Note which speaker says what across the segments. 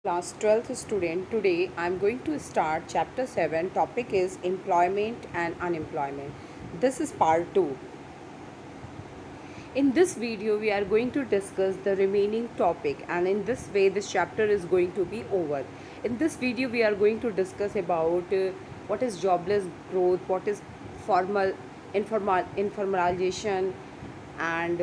Speaker 1: Class 12th student. Today I am going to start chapter 7. Topic is employment and unemployment. This is part 2. In this video we are going to discuss the remaining topic, and in this way this chapter is going to be over. In this video we are going to discuss about what is jobless growth, what is formal informalization, and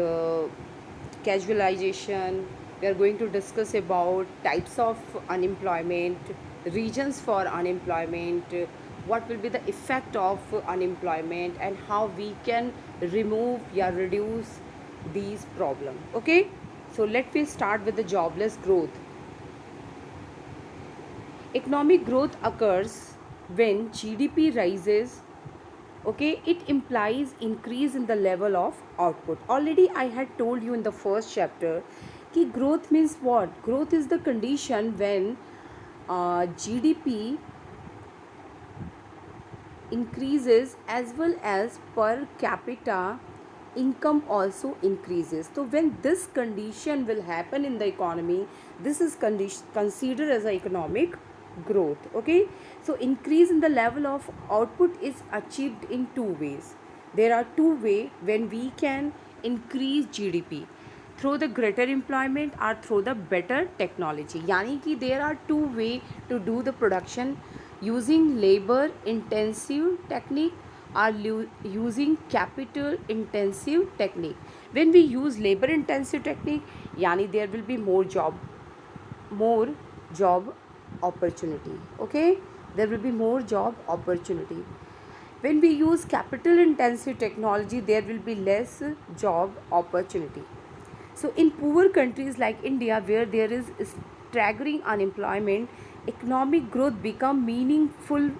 Speaker 1: casualization. We are going to discuss about types of unemployment, regions for unemployment, what will be the effect of unemployment, and how we can remove or reduce these problems. Okay, so let me start with the jobless growth. Economic growth occurs when GDP rises. Okay, it implies increase in the level of output. Already I had told you in the first chapter कि growth means what? Growth is the condition when GDP increases as well as per capita income also increases. So when this condition will happen in the economy, this is considered as a economic growth. Okay, so increase in the level of output is achieved in two ways. There are two ways when we can increase GDP: through the greater employment or through the better technology. यानी कि there are two way to do the production: using labor intensive technique or using capital intensive technique. When we use labor intensive technique, yani there will be more job opportunity. Okay, there will be more job opportunity. When we use capital intensive technology, there will be less job opportunity. So in poor countries like India, where there is staggering unemployment, economic growth become meaningful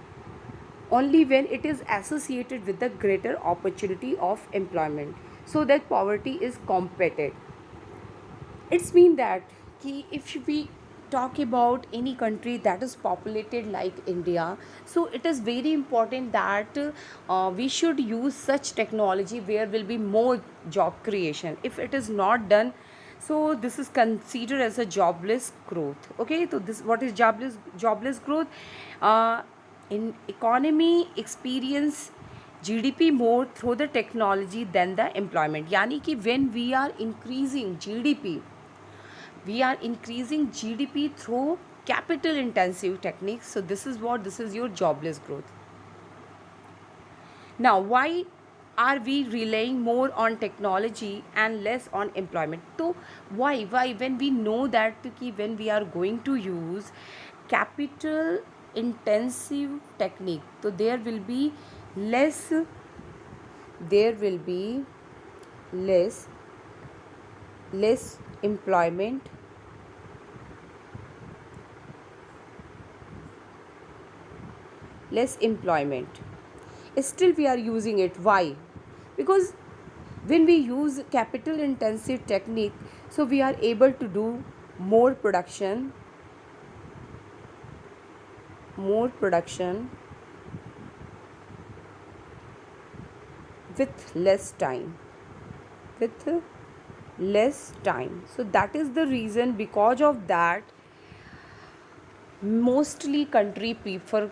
Speaker 1: only when it is associated with the greater opportunity of employment, so that poverty is combated. It's mean that if we talk about any country that is populated like India, so it is very important that we should use such technology where will be more job creation. If it is not done, so this is considered as a jobless growth. Okay, so this, what is jobless growth? In economy experience GDP more through the technology than the employment. Yani कि when we are increasing GDP, we are increasing GDP through capital intensive techniques. So this is your jobless growth. Now, why are we relying more on technology and less on employment? So why when we know that when we are going to use capital intensive technique, so there will be less there will be less less employment, less employment. Still we are using it. Why? Because when we use capital intensive technique, so we are able to do more production with less time, with less time. So that is the reason. Because of that, mostly country prefer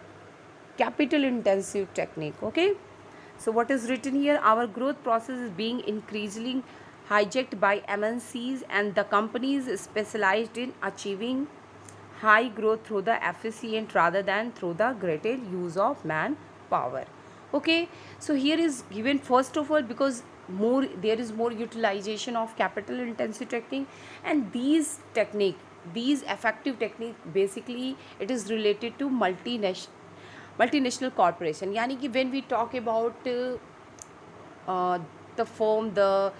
Speaker 1: capital intensive technique. Okay, so what is written here? Our growth process is being increasingly hijacked by MNCs and the companies specialized in achieving high growth through the efficient rather than through the greater use of manpower. Okay, so here is given first of all because there is more utilization of capital intensive technique, and these effective technique basically it is related to multinational corporation. यानी कि when we talk about the firm, the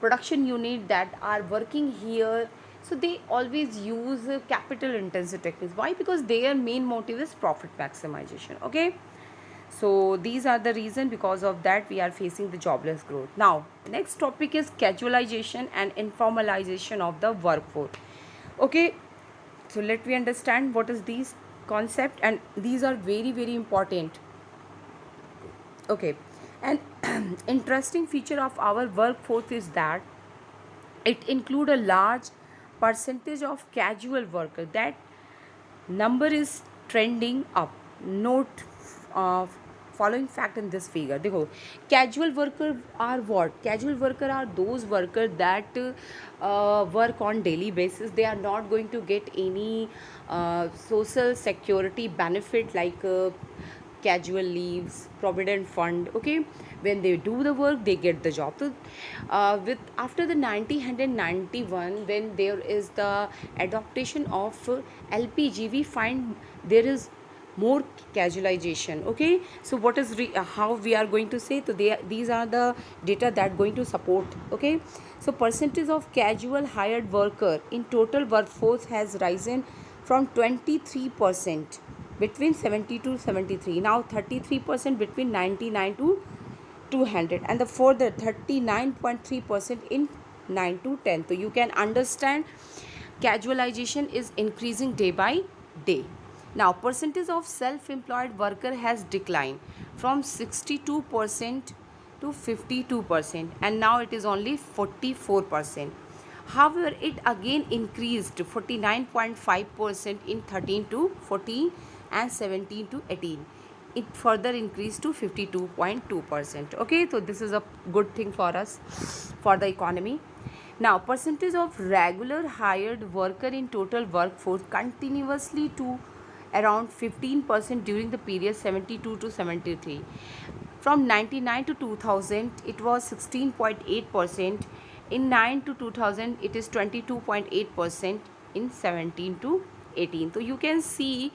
Speaker 1: production unit that are working here, so they always use capital intensive techniques. Why? Because their main motive is profit maximization. Okay, so these are the reason. Because of that we are facing the jobless growth. Now next topic is casualization and informalization of the workforce. Okay, so let me understand what is these concept, and these are very important. Okay, an interesting feature of our workforce is that it include a large percentage of casual workers that number is trending up. Note following fact in this figure. देखो, casual worker are what? Casual worker are those workers that work on daily basis. They are not going to get any social security benefit like casual leaves, provident fund. Okay, when they do the work, they get the job. So with after the 1991, when there is the adaptation of LPG, we find there is more casualization. Okay, so what is how we are going to say? So these are the data that going to support. Okay, so percentage of casual hired worker in total workforce has risen from 23% between 70 to 73, now 33% between 99 to 200, and the further 39.3% in 9 to 10. So you can understand casualization is increasing day by day. Now percentage of self-employed worker has declined from 62% to 52%, and now it is only 44%. However, it again increased to 49.5% in 13 to 14 and 17 to 18. It further increased to 52.2%. Okay, so this is a good thing for us, for the economy. Now, percentage of regular hired worker in total workforce continuously to around 15% during the period 72 to 73. From 99 to 2000, it was 16.8%. In 9 to 2000, it is 22.8%. In 17 to 18. So you can see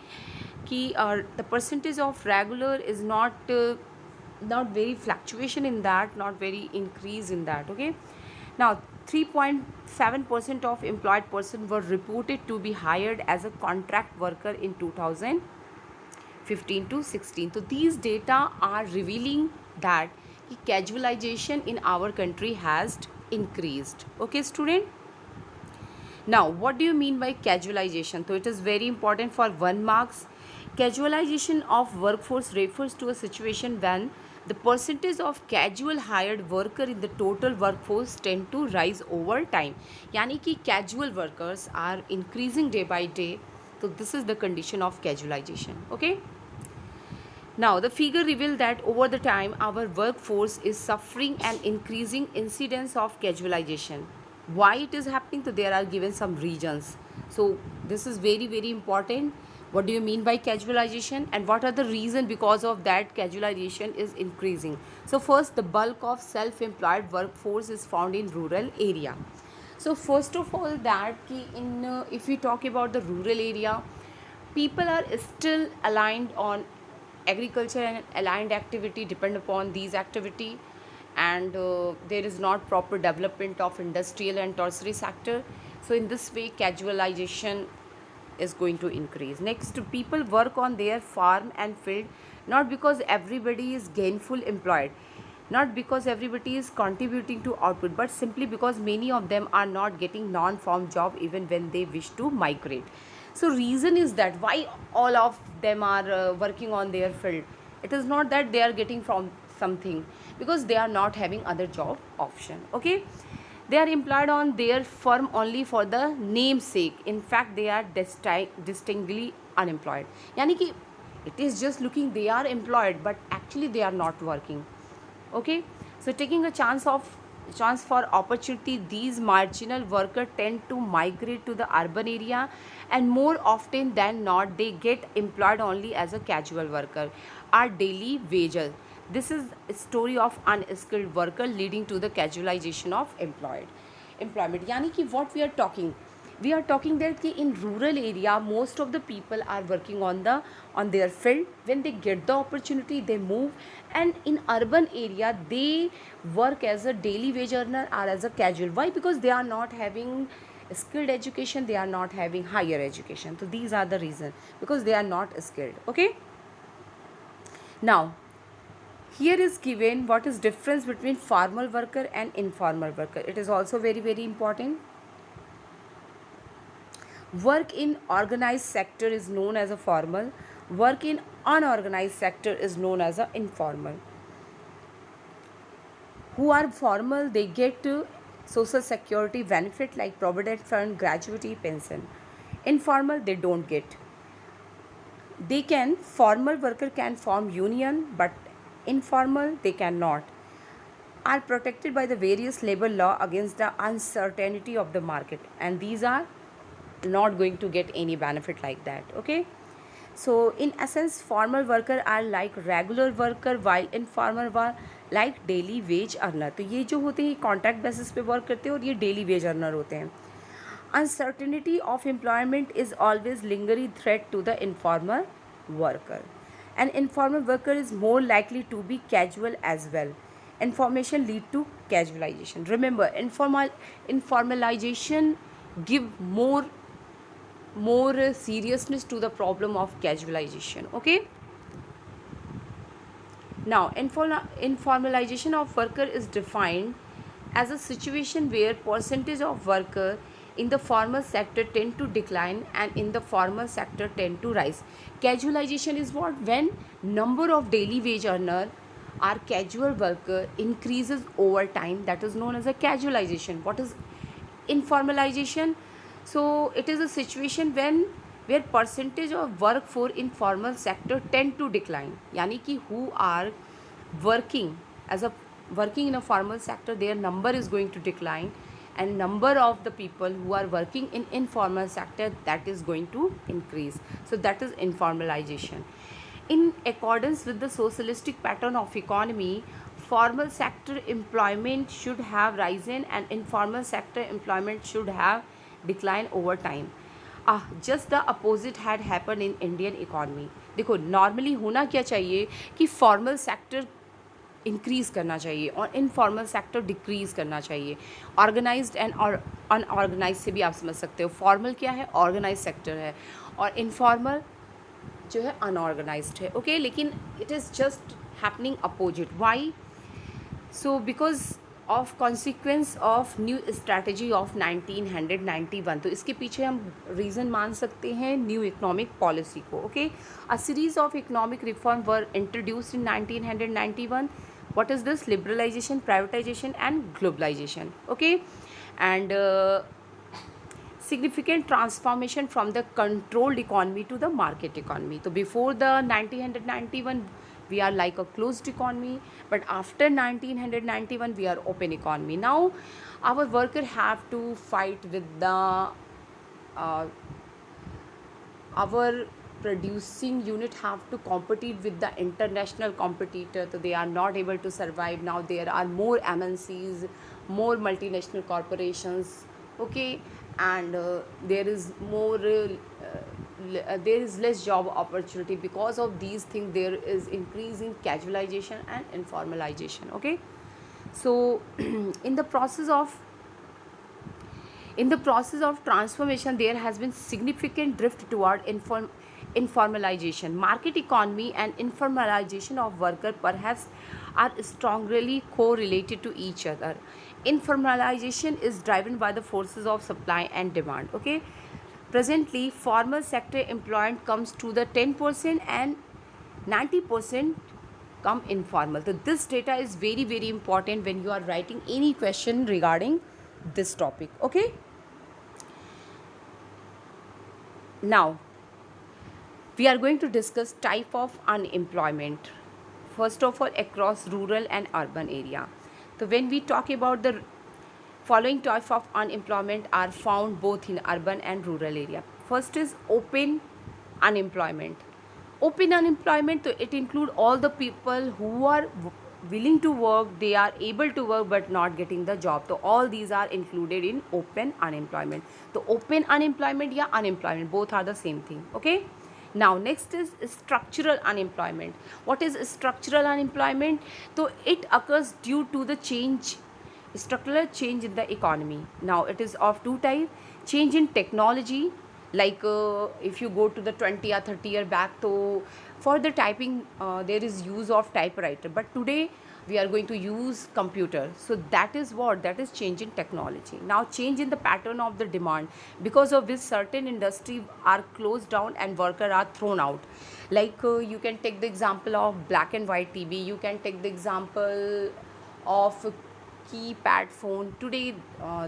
Speaker 1: कि the percentage of regular is not very fluctuation in that, not very increase in that. Okay, now 3.7% of employed person were reported to be hired as a contract worker in 2015 to 16. So these data are revealing that casualization in our country has increased. Okay, student. Now, what do you mean by casualization? So it is very important for 1 marks. Casualization of workforce refers to a situation when the percentage of casual hired worker in the total workforce tend to rise over time. यानी कि casual workers are increasing day by day. So this is the condition of casualization. Okay. Now, the figure revealed that over the time, our workforce is suffering an increasing incidence of casualization. Why it is happening? So there are given some reasons. So this is very, very important. What do you mean by casualization, and what are the reasons because of that casualization is increasing? So first, the bulk of self-employed workforce is found in rural area. So first of all, that if we talk about the rural area, people are still aligned on agriculture, and aligned activity depend upon these activity, and there is not proper development of industrial and tertiary sector. So in this way, casualization is going to increase. Next, people work on their farm and field not because everybody is gainful employed, not because everybody is contributing to output, but simply because many of them are not getting non-farm job even when they wish to migrate. So reason is that why all of them are working on their field. It is not that they are getting from something, because they are not having other job option. Okay, they are employed on their firm only for the namesake. In fact, they are distinctly unemployed. Yani ki it is just looking they are employed, but actually they are not working. Okay, so taking a chance for opportunity, these marginal workers tend to migrate to the urban area, and more often than not they get employed only as a casual worker or daily wages. This is a story of unskilled worker leading to the casualization of employment. Yani ki what we are talking that ki in rural area most of the people are working on their field. When they get the opportunity, they move, and in urban area they work as a daily wage earner or as a casual. Why? Because they are not having skilled education, they are not having higher education. So these are the reasons, because they are not skilled. Okay, now here is given what is difference between formal worker and informal worker. It is also very, very important. Work in organized sector is known as a formal. Work in unorganized sector is known as a informal. Who are formal, they get social security benefit like provident fund, gratuity, pension. Informal, they don't get. they can, formal worker can form union, but informal they cannot, are protected by the various labor law against the uncertainty of the market, and these are not going to get any benefit like that. Okay, so in essence formal worker are like regular worker while informal were like daily wage earner. तो ये जो होते हैं contract basis पे work करते हैं और ये डेली वेज अर्नर होते हैं. Uncertainty of employment is always lingering threat to the informal worker. An informal worker is more likely to be casual as well. Information lead to casualization. Remember, informalization give more seriousness to the problem of casualization. Okay. Now, informalization of worker is defined as a situation where percentage of worker in the formal sector tend to decline and in the formal sector tend to rise. Casualization is what? When number of daily wage earner or casual worker increases over time, that is known as a casualization. What is informalization? So it is a situation when where percentage of work for informal sector tend to decline, यानी कि who are working as a working in a formal sector, their number is going to decline, and number of the people who are working in informal sector, that is going to increase. So that is informalization. In accordance with the socialistic pattern of economy, formal sector employment should have risen and informal sector employment should have declined over time. Just the opposite had happen in Indian economy. देखो normally होना क्या चाहिए कि formal sector increase करना चाहिए और informal sector decrease करना चाहिए. ऑर्गेनाइज्ड एंड और अनऑर्गेनाइज से भी आप समझ सकते हो. फॉर्मल क्या है? ऑर्गेनाइज सेक्टर है, और इनफॉर्मल जो है अनऑर्गेनाइज्ड है. ओके, लेकिन it is just happening opposite. Why? So because of consequence of new strategy of 1991. तो इसके पीछे हम रीज़न मान सकते हैं न्यू इकोनॉमिक पॉलिसी को. Okay, a series of economic reform were introduced in 1991. what is this? Liberalization, privatization and globalization. Okay, and significant transformation from the controlled economy to the market economy. So before the 1991 we are like a closed economy, but after 1991 we are open economy. Now our worker have to fight with the our producing unit have to compete with the international competitor, so they are not able to survive. Now there are more MNCs, more multinational corporations. Okay, and there is more there is less job opportunity. Because of these things there is increasing casualization and informalization. Okay, so in the process of transformation there has been significant drift toward informalization. Market economy and informalization of worker perhaps are strongly correlated to each other. Informalization is driven by the forces of supply and demand. Okay, presently formal sector employment comes to the 10% and 90% come informal. So this data is very very important when you are writing any question regarding this topic. Okay, now we are going to discuss type of unemployment. First of all, across rural and urban area. So when we talk about the following type of unemployment are found both in urban and rural area. First is open unemployment. Open unemployment, so it include all the people who are willing to work, they are able to work but not getting the job. So all these are included in open unemployment. So open unemployment या unemployment both are the same thing. Okay, now next is structural unemployment. What is structural unemployment? So it occurs due to the structural change in the economy. Now it is of two types. Change in technology, like if you go to the 20 or 30 year back, so for the typing there is use of typewriter, but today we are going to use computer. So that is what? That is change in technology. Now change in the pattern of the demand, because of which certain industry are closed down and workers are thrown out. Like you can take the example of black and white TV, you can take the example of keypad phone. Today,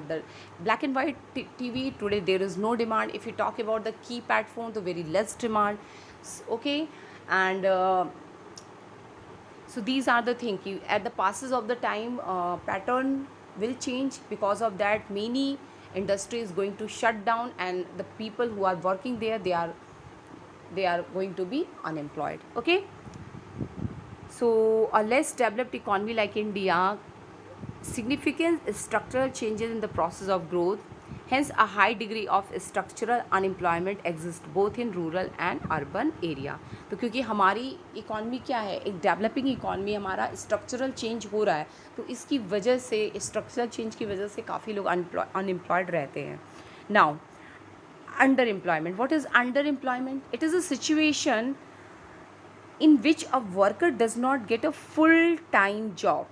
Speaker 1: the black and white TV, today there is no demand. If you talk about the keypad phone, the very less demand. Okay, and so these are the things. At the passes of the time, pattern will change. Because of that, many industry is going to shut down, and the people who are working there, they are going to be unemployed. Okay, so a less developed economy like India, significant structural changes in the process of growth, hence a high degree of structural unemployment exists both in rural and urban area. तो क्योंकि हमारी economy क्या है, एक developing economy, हमारा structural change हो रहा है, तो इसकी वजह से, स्ट्रक्चरल चेंज की वजह से काफ़ी लोग अनएम्प्लॉयड रहते हैं. Now, underemployment. What is underemployment? It is a situation in which a worker does not get a full time job.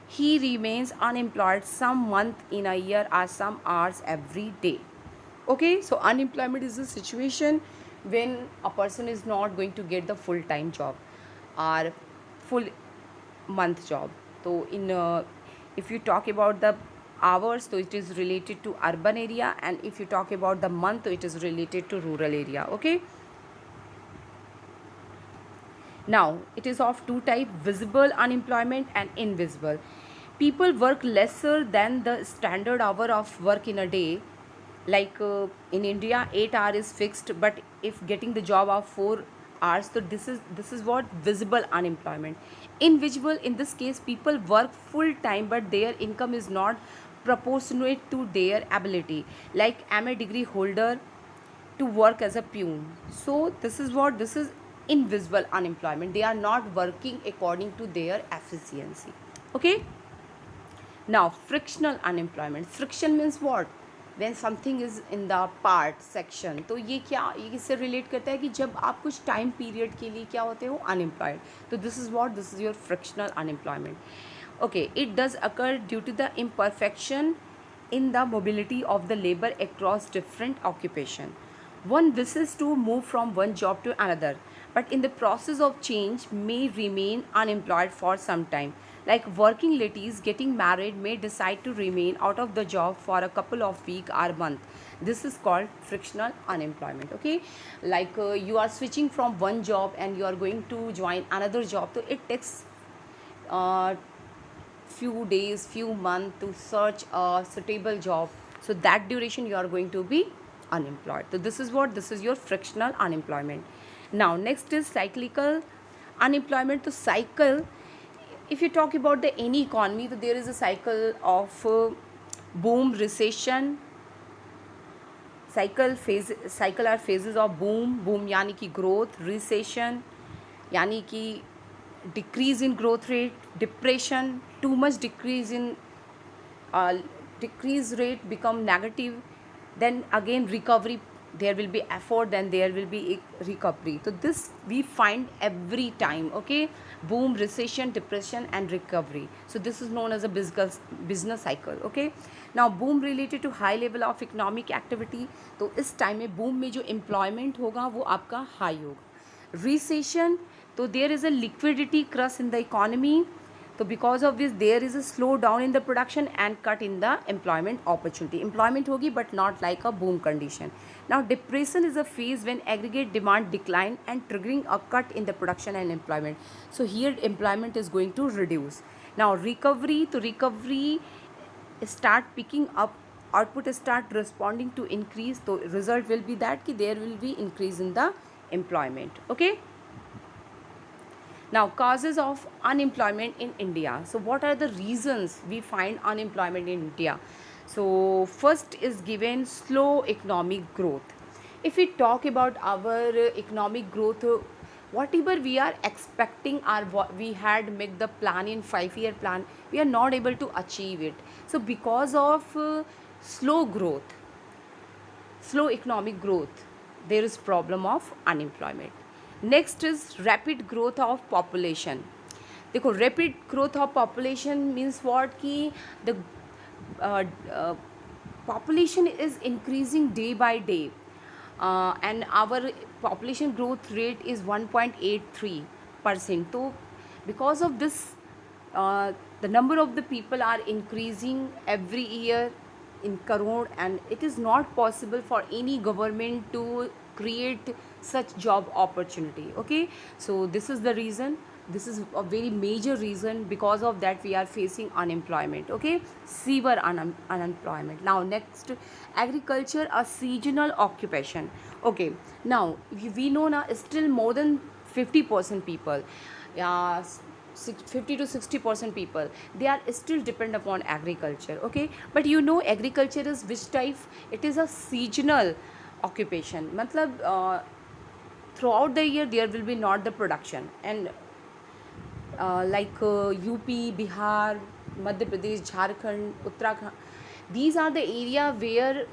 Speaker 1: He remains unemployed some month in a year or some hours every day. Okay, so unemployment is a situation when a person is not going to get the full time job or full month job. So in if you talk about the hours, so it is related to urban area, and if you talk about the month, so it is related to rural area. Okay, now it is of two type: visible unemployment and invisible. People work lesser than the standard hour of work in a day. Like in India, 8 hours is fixed, but if getting the job of 4 hours, so this is what visible unemployment. Invisible, in this case, people work full time, but their income is not proportionate to their ability. Like I'm a degree holder to work as a peon, so this is invisible unemployment. They are not working according to their efficiency. Okay, now frictional unemployment. Friction means what? When something is in the part section, तो ये क्या, ये इससे relate करता है कि जब आप कुछ टाइम पीरियड के लिए क्या होते हो, अनएम्प्लॉयड. तो this is your frictional unemployment. Okay, it does occur due to the imperfection in the mobility of the labor across different occupation. One wishes to move from one job to another, but in the process of change may remain unemployed for some time. Like working ladies getting married may decide to remain out of the job for a couple of weeks or month. This is called frictional unemployment. Okay, like you are switching from one job and you are going to join another job, so it takes few days, few months to search a suitable job. So that duration you are going to be unemployed. So this is your frictional unemployment. Now next is cyclical unemployment. So cycle, if you talk about the any economy, so there is a cycle of boom, recession. Cycle are phases of boom यानी कि growth, recession यानी कि decrease in growth rate, depression, too much decrease in decrease rate become negative, then again recovery, there will be effort, then there will be a recovery. So this we find every time. Okay, boom, recession, depression and recovery. So this is known as a business cycle. Okay, now boom related to high level of economic activity. तो इस time में boom में जो employment होगा वो आपका high होगा. Recession, तो there is a liquidity crush in the economy, तो because of this there is a slow down in the production and cut in the employment opportunity. Employment होगी but not like a boom condition. Now depression is a phase when aggregate demand decline and triggering a cut in the production and employment. So here employment is going to reduce. Now recovery, तो recovery start picking up, output start responding to increase, so result will be that ki there will be increase in the employment. Okay, now causes of unemployment in India. So what are the reasons we find unemployment in India? So first is given slow economic growth. If we talk about our economic growth, whatever we are expecting or what we had make the plan in 5-year plan, we are not able to achieve it. So because of slow growth, slow economic growth, there is problem of unemployment. Next is rapid growth of population. देखो, rapid growth of population means what कि the population is increasing day by day, and our population growth rate is 1.83%. तो because of this The number of the people are increasing every year in crore, and it is not possible for any government to create such job opportunity. Okay, so this is the reason, this is a very major reason. Because of that we are facing unemployment. Okay, severe unemployment. Now next, agriculture, a seasonal occupation. Okay, now we know now still more than 50% people, yeah, 50 to 60% people, they are still depend upon agriculture. Okay, but you know agriculture is which type? It is a seasonal occupation. Matlab, throughout the year there will be not the production. And like UP, Bihar, Madhya Pradesh, Jharkhand, Uttarakhand. These are the area where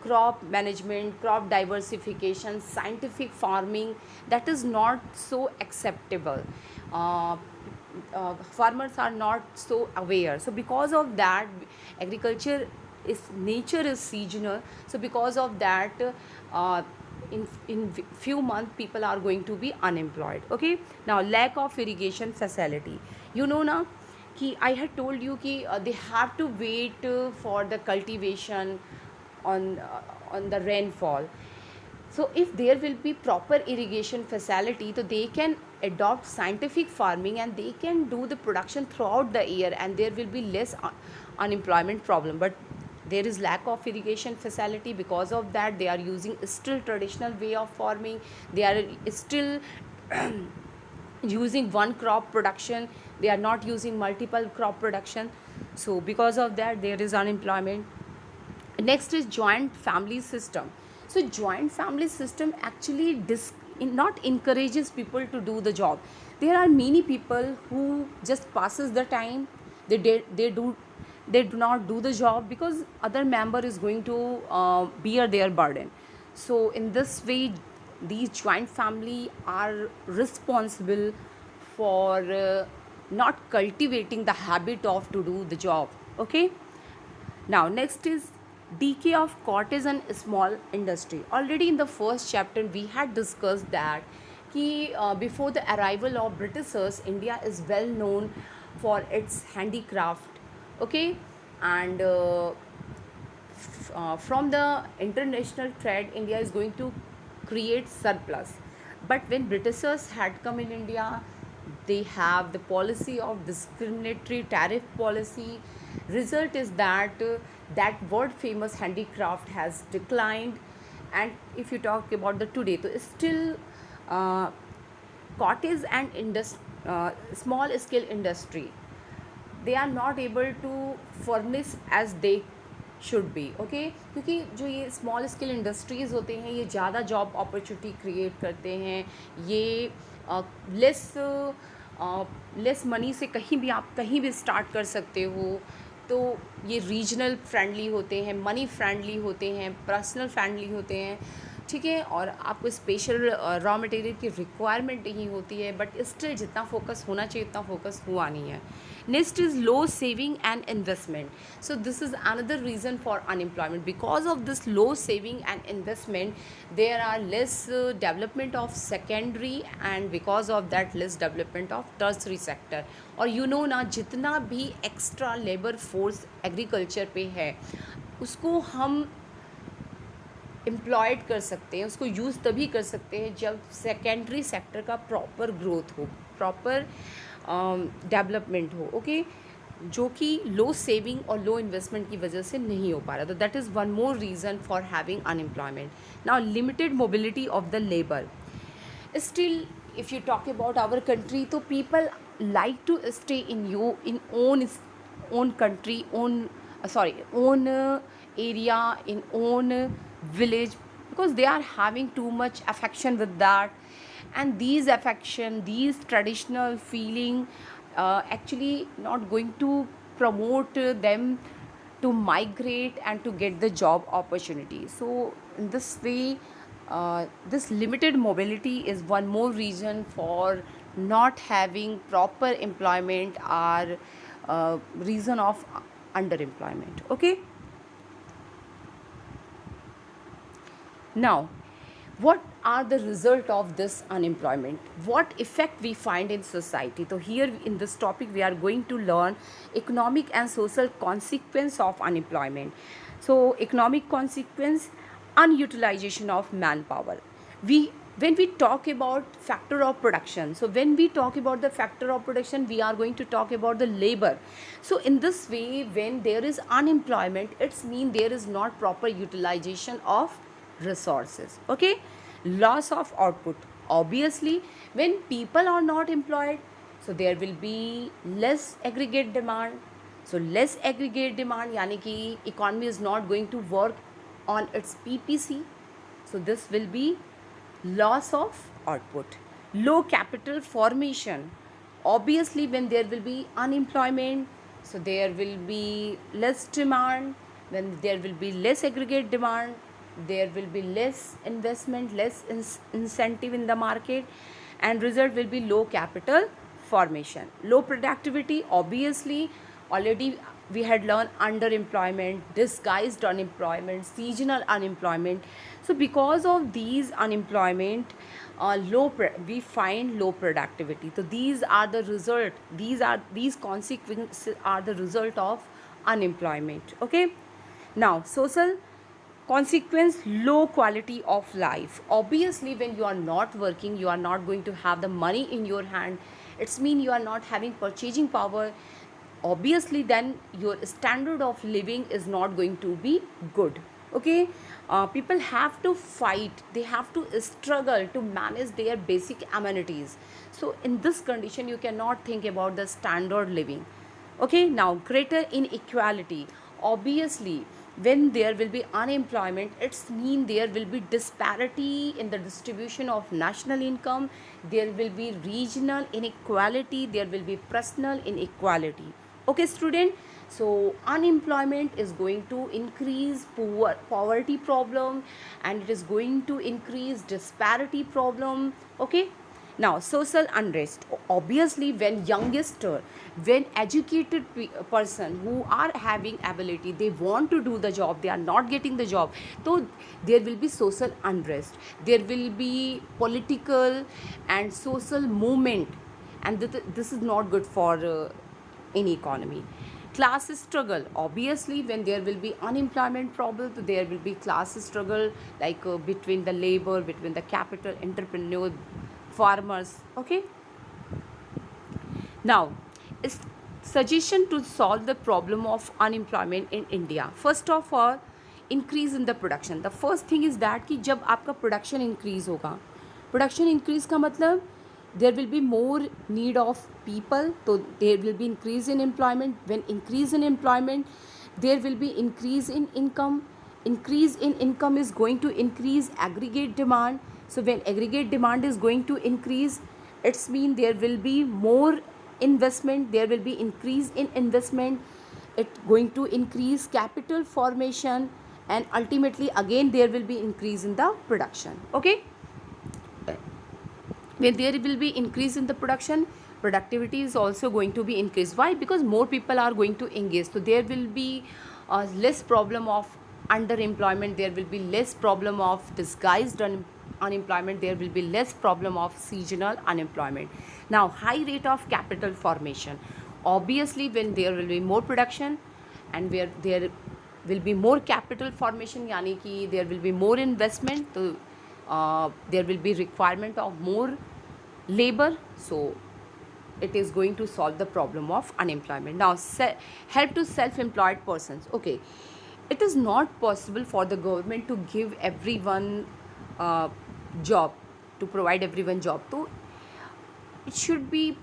Speaker 1: crop management, crop diversification, scientific farming, that is not so acceptable. Uh, Farmers are not so aware. So because of that, agriculture is nature is seasonal. So because of that, uh, in few months people are going to be unemployed. Okay, now lack of irrigation facility. You know now कि I had told you कि they have to wait for the cultivation on the rainfall. So if there will be proper irrigation facility, so they can adopt scientific farming and they can do the production throughout the year, and there will be less unemployment problem. But there is lack of irrigation facility. Because of that they are using still traditional way of farming. They are still using one crop production. They are not using multiple crop production. So because of that there is unemployment. Next is joint family system. So joint family system actually not encourages people to do the job. There are many people who just passes the time. They do not do the job because other member is going to bear their burden. So in this way these joint family are responsible for not cultivating the habit of to do the job. Okay, now next is decay of cottage and small industry. Already in the first chapter we had discussed that before the arrival of Britishers, India is well known for its handicraft. Okay, and from the international trade India is going to create surplus. But when Britishers had come in India, they have the policy of discriminatory tariff policy. Result is that that world famous handicraft has declined. And if you talk about the today, so still uh, cottage and small scale industry, they are not able to furnish as they should be. Okay, क्योंकि जो ये small scale industries होते हैं ये ज़्यादा job opportunity create करते हैं. ये लेस मनी से कहीं भी आप कहीं भी स्टार्ट कर सकते हो. तो ये रीजनल फ्रेंडली होते हैं, मनी फ्रेंडली होते हैं, पर्सनल फ्रेंडली होते हैं. ठीक है, और आपको स्पेशल रॉ मटेरियल की रिक्वायरमेंट नहीं होती है. बट स्टिल जितना फोकस होना चाहिए उतना फोकस हुआ नहीं है. Next is low saving and investment. So this is another reason for unemployment. Because of this low saving and investment there are less development of secondary, and because of that less development of tertiary sector. और you know ना, जितना भी extra labour force agriculture पे है उसको हम employed कर सकते हैं, उसको यूज़ तभी कर सकते हैं जब सेकेंडरी सेक्टर का प्रॉपर ग्रोथ हो, प्रॉपर डेवलपमेंट हो. ओके, जो कि लो सेविंग और लो इन्वेस्टमेंट की वजह से नहीं हो पा रहा. तो that is one more reason for having unemployment. Now limited mobility of the labour. Still if you talk about our country, so people like to stay in own country, own area, in own village, because they are having too much affection with that. And these affection, these traditional feeling actually not going to promote them to migrate and to get the job opportunity. So in this way this limited mobility is one more reason for not having proper employment or reason of underemployment. Okay, now what are the result of this unemployment? What effect we find in society? So here in this topic we are going to learn economic and social consequence of unemployment. So economic consequence, unutilization of manpower. We when we talk about factor of production, so when we talk about the factor of production, we are going to talk about the labor. So in this way, when there is unemployment, it's mean there is not proper utilization of resources. Okay, loss of output. Obviously, when people are not employed, so there will be less aggregate demand. So less aggregate demand, yani ki economy is not going to work on its PPC. So this will be loss of output. Low capital formation. Obviously, when there will be unemployment, so there will be less demand. When there will be less aggregate demand, there will be less investment, less incentive in the market, and result will be low capital formation. Low productivity. Obviously, already we had learned underemployment, disguised unemployment, seasonal unemployment. So because of these unemployment, we find low productivity. So these are the result, these consequences are the result of unemployment. Okay, now social consequence, low quality of life. Obviously, when you are not working, you are not going to have the money in your hand. It's mean you are not having purchasing power. Obviously, then your standard of living is not going to be good. Okay, people have to fight, they have to struggle to manage their basic amenities. So in this condition, you cannot think about the standard living. Okay, now greater inequality. Obviously, when there will be unemployment, it's mean there will be disparity in the distribution of national income, there will be regional inequality, there will be personal inequality. Okay, student, so unemployment is going to increase poverty problem, and it is going to increase disparity problem. Okay, now social unrest. Obviously, when youngster, when educated person who are having ability, they want to do the job, they are not getting the job, so there will be social unrest, there will be political and social movement, and this is not good for any economy. Class struggle. Obviously, when there will be unemployment problem, there will be class struggle, like between the labor, between the capital, entrepreneur, farmers. Okay, now is suggestion to solve the problem of unemployment in India. First of all, increase in the production. The first thing is that कि जब आपका production increase होगा, production increase का मतलब there will be more need of people, so there will be increase in employment. When increase in employment, there will be increase in income. Increase in income is going to increase aggregate demand. So when aggregate demand is going to increase, it's mean there will be more investment, there will be increase in investment, it going to increase capital formation, and ultimately again there will be increase in the production. Okay, when there will be increase in the production, productivity is also going to be increased. Why? Because more people are going to engage, so there will be less problem of underemployment, there will be less problem of disguised unemployment, there will be less problem of seasonal unemployment. Now, high rate of capital formation. Obviously, when there will be more production and where there will be more capital formation, yani ki there will be more investment, so there will be requirement of more labor, so it is going to solve the problem of unemployment. Now, help to self-employed persons. Okay, it is not possible for the government to give everyone job, to provide everyone job, so it should be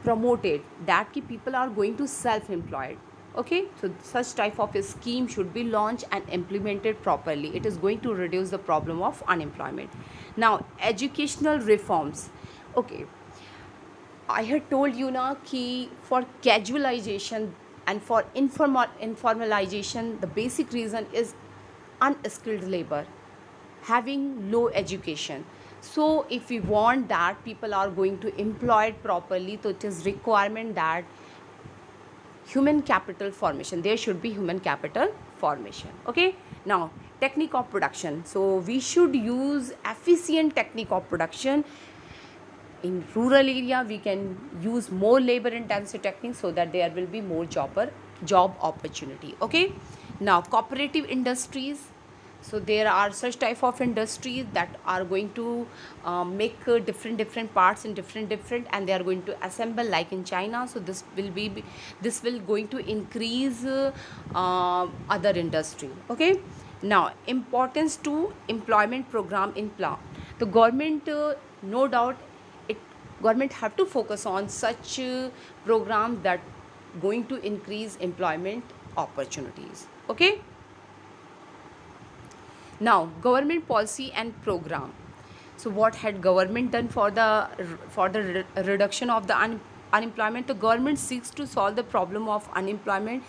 Speaker 1: promoted that ki people are going to self-employed. Okay, so such type of a scheme should be launched and implemented properly. It is going to reduce the problem of unemployment. Now, educational reforms. Okay, I had told you na ki for casualization and for informalization, the basic reason is unskilled labor, having low education. So if we want that people are going to employed properly, so it is requirement that human capital formation, there should be human capital formation. Okay, now technique of production. So we should use efficient technique of production. In rural area we can use more labor intensive techniques so that there will be more job opportunity. Okay, now cooperative industries. So there are such type of industries that are going to make different parts in different and they are going to assemble like in China. So this will going to increase other industry. Okay, now importance to employment program in plan. The government no doubt it government have to focus on such programs that going to increase employment opportunities. Okay, now government policy and program. So what had government done for the reduction of the unemployment? The government seeks to solve the problem of unemployment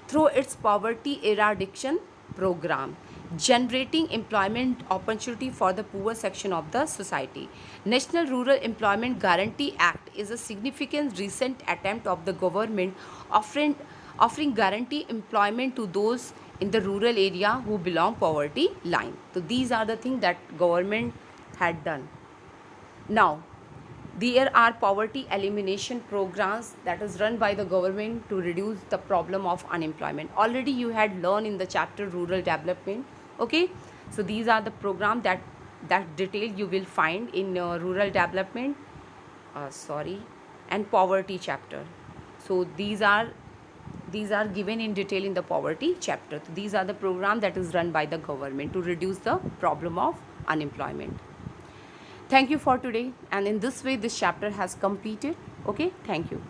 Speaker 1: through its poverty eradication program, generating employment opportunity for the poor section of the society. National Rural Employment Guarantee Act is a significant recent attempt of the government offering guarantee employment to those in the rural area who belong poverty line. So these are the things that government had done. Now there are poverty elimination programs that is run by the government to reduce the problem of unemployment. Already you had learned in the chapter rural development. Okay, so these are the program that detail you will find in rural development and poverty chapter. So these are given in detail in the poverty chapter. So these are the program that is run by the government to reduce the problem of unemployment. Thank you for today, and in this way this chapter has completed. Okay, thank you.